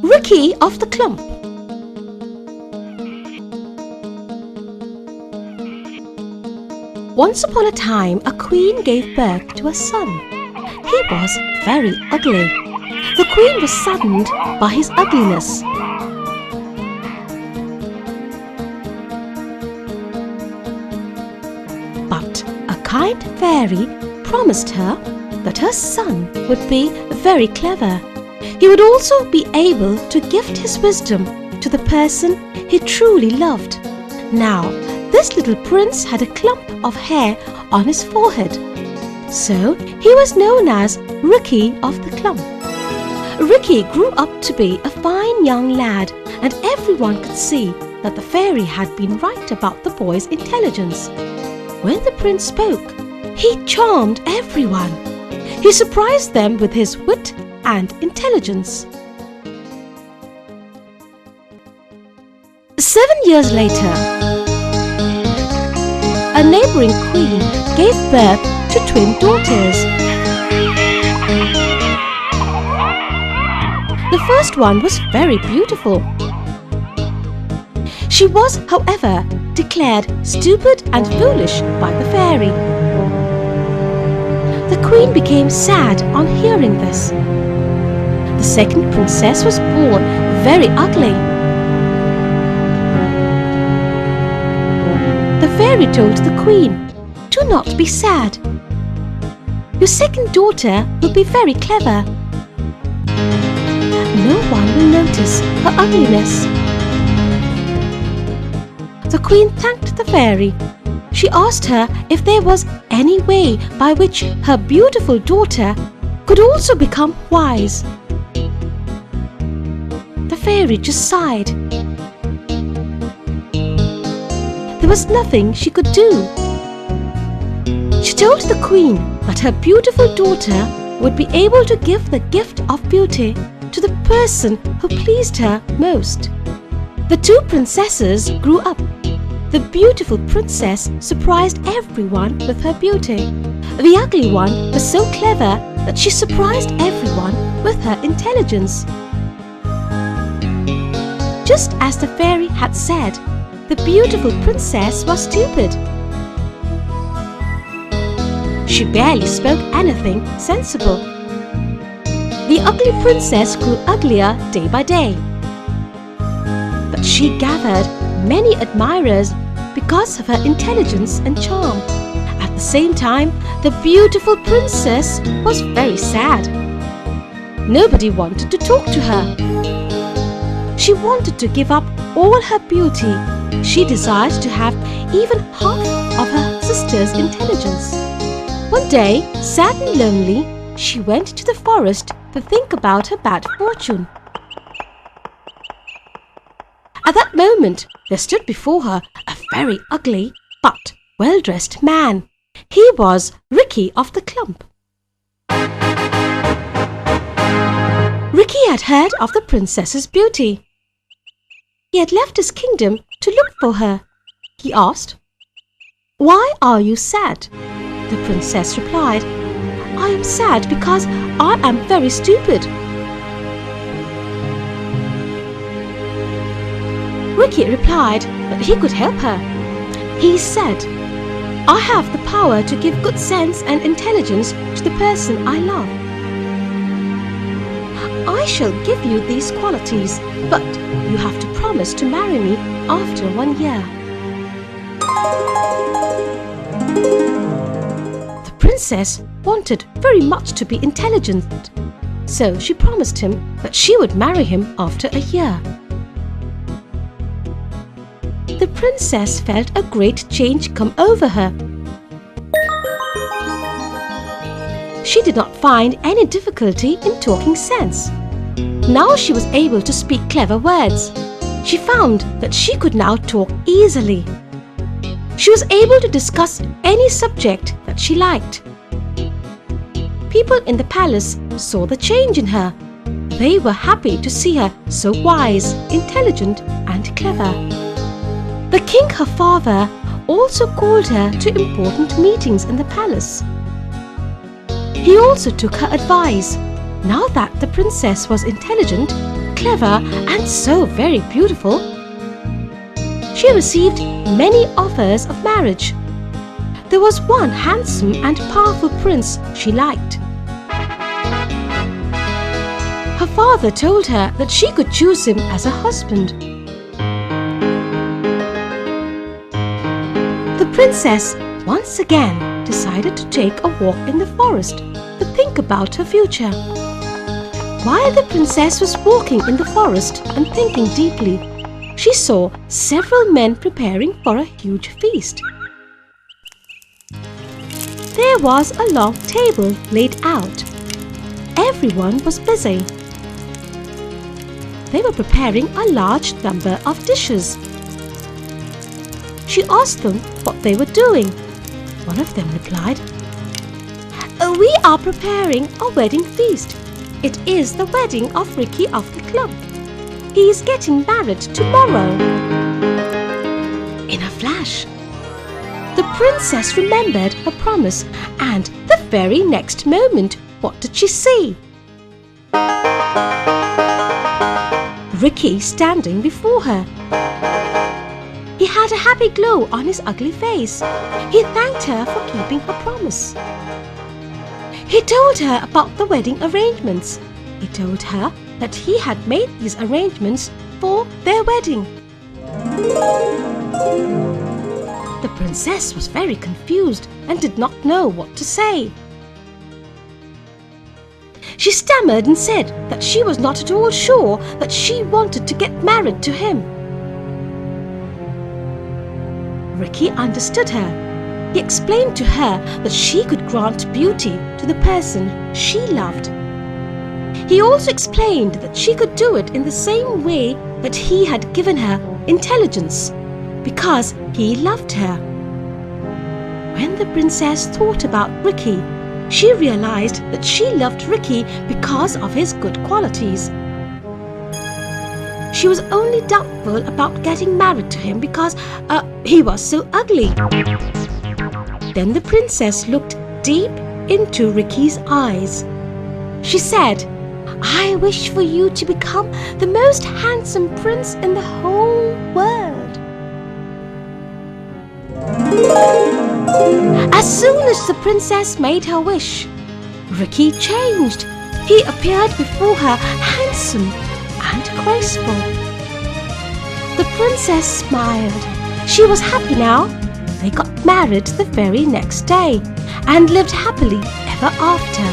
Ricky of the clump. Once upon a time, a queen gave birth to a son. He was very ugly. The queen was saddened by his ugliness. But a kind fairy promised her that her son would be very clever. He would also be able to gift his wisdom to the person he truly loved. Now, this little prince had a clump of hair on his forehead, so he was known as Ricky of the clump. Ricky grew up to be a fine young lad, and everyone could see that the fairy had been right about the boy's intelligence. When the prince spoke, he charmed everyone. He surprised them with his wit and intelligence. 7 years later, a neighboring queen gave birth to twin daughters. The first one was very beautiful. She was, however, declared stupid and foolish by the fairy. The queen became sad on hearing this. The second princess was born very ugly. The fairy told the queen, "Do not be sad. Your second daughter will be very clever. No one will notice her ugliness." The queen thanked the fairy. She asked her if there was any way by which her beautiful daughter could also become wise. The fairy just sighed. There was nothing she could do. She told the queen that her beautiful daughter would be able to give the gift of beauty to the person who pleased her most. The two princesses grew up. The beautiful princess surprised everyone with her beauty. The ugly one was so clever that she surprised everyone with her intelligence. Just as the fairy had said, the beautiful princess was stupid. She barely spoke anything sensible. The ugly princess grew uglier day by day. But she gathered many admirers because of her intelligence and charm. At the same time, the beautiful princess was very sad. Nobody wanted to talk to her. She wanted to give up all her beauty. She desired to have even half of her sister's intelligence. One day, sad and lonely, she went to the forest to think about her bad fortune. At that moment, there stood before her a very ugly but well-dressed man. He was Ricky of the clump. Ricky had heard of the princess's beauty. He had left his kingdom to look for her. He asked, "Why are you sad?" The princess replied, "I am sad because I am very stupid." Ricky replied that he could help her. He said, "I have the power to give good sense and intelligence to the person I love. I shall give you these qualities, but you have to promise to marry me after 1 year." The princess wanted very much to be intelligent, so she promised him that she would marry him after a year. The princess felt a great change come over her. She did not find any difficulty in talking sense. Now she was able to speak clever words. She found that she could now talk easily. She was able to discuss any subject that she liked. People in the palace saw the change in her. They were happy to see her so wise, intelligent, and clever. The king, her father, also called her to important meetings in the palace. He also took her advice. Now that the princess was intelligent, clever and so very beautiful. She received many offers of marriage. There was one handsome and powerful prince she liked. Her father told her that she could choose him as a husband. The princess once again decided to take a walk in the forest to think about her future. While the princess was walking in the forest and thinking deeply, she saw several men preparing for a huge feast. There was a long table laid out. Everyone was busy. They were preparing a large number of dishes. She asked them what they were doing. One of them replied, "We are preparing a wedding feast. It is the wedding of Ricky of the clump. He is getting married tomorrow." In a flash, the princess remembered her promise, and the very next moment, what did she see? Ricky standing before her. He had a happy glow on his ugly face. He thanked her for keeping her promise. He told her about the wedding arrangements. He told her that he had made these arrangements for their wedding. The princess was very confused and did not know what to say. She stammered and said that she was not at all sure that she wanted to get married to him. Ricky understood her. He explained to her that she could grant beauty to the person she loved. He also explained that she could do it in the same way that he had given her intelligence, because he loved her. When the princess thought about Ricky, she realized that she loved Ricky because of his good qualities. She was only doubtful about getting married to him because he was so ugly. Then the princess looked deep into Ricky's eyes. She said, "I wish for you to become the most handsome prince in the whole world." As soon as the princess made her wish, Ricky changed. He appeared before her handsome and graceful. The princess smiled. She was happy now. They got married the very next day and lived happily ever after.